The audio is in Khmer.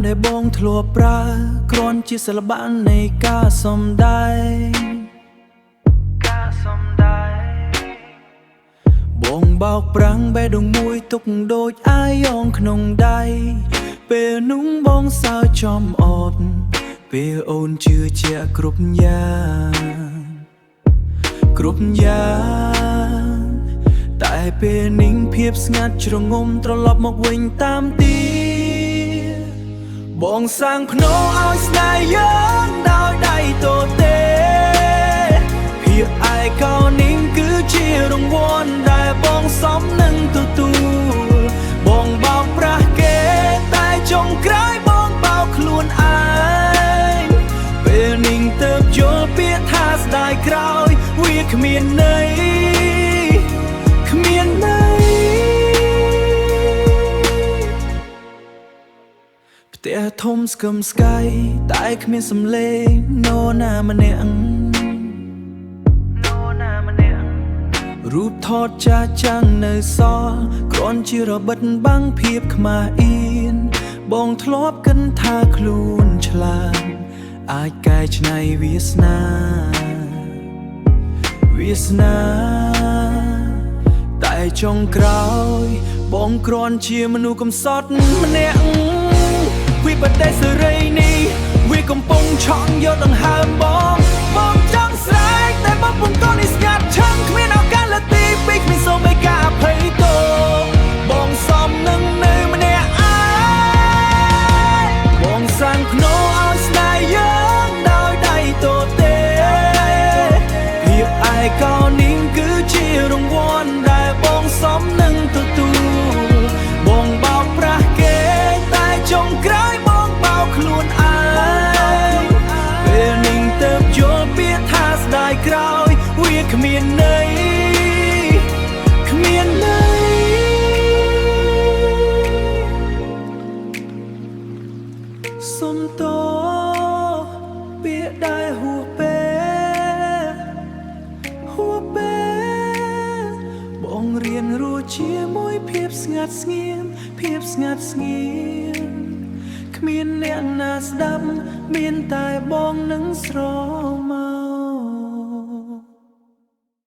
ដែលបងធ្លាប់ប្រើគ្រាន់ជាសិល្បៈនៃការសំដែងបងបោកប្រាំងបេះដូងមួយទុកដូចអាយងក្នុងដៃពេលនោះបងសើចចំអត់ពេលអូនជឿជាក់គ្រប់យ៉ាងតែពេលនេះភាពស្ងាត់ជ្រងំត្រឡប់មកវិញតាមទីបងសាំងភ្នោឲ្យស្នេហ៍យើងដោយដៃទទេភាពឯកោនេះគឺជារង្វាន់ដែលបងសមនឹងទទួលបងបោកប្រាស់គេតែចុងក្រោយបងបោកខ្លួនឯងពេលនេះទៅយល់ពាក្យថាស្ដាយក្រោយវាគ្មានន័យផ្ទះធំស្កឹមស្កៃតែគ្មានសំឡេងនរណាម្នាក់រូបថតចាស់ចាំងនៅសល់គ្រាន់ជារបិទបាំងភាពខ្មាស់អៀនបងធ្លាប់គិតថាខ្លួនឆ្លាតអាចកែច្នៃវាសនាតែចុងក្រោយបងគ្រាន់ជាមនុស្សកំសត់ម្នាក់វិបត្តិសេរីនេះវាកំពុងឆក់យកដង្ហើមបងចង់ស្រែកតែបងពុំតនេះស្ងាត់ឆឹងគ្មានឱកាសលើទីពីគ្មានសូមឯកាអភ័យទោបងសមនឹងនៅម្នាក់ឯងបងសាំងភ្នោឲ្យស្នេហ៍យើងដោយដៃទទេភាពឯកោនេះគឺជារង្វាន់ដែលបងសមនឹងទទួលបងបោកប្រាស់គេតែចុងក្រោយបងបោកខ្លួនឯងពេលនេះទៅយល់ពាក្យថាស្ដាយក្រោយវាគ្មានន័យសុំតពាក្យដែលហួសពេលបងរៀនរស់ជាមួយភាពស្ងាត់ស្ងៀមគ្មានអ្នកណាស្ដាប់មានតែបងនឹងស្រ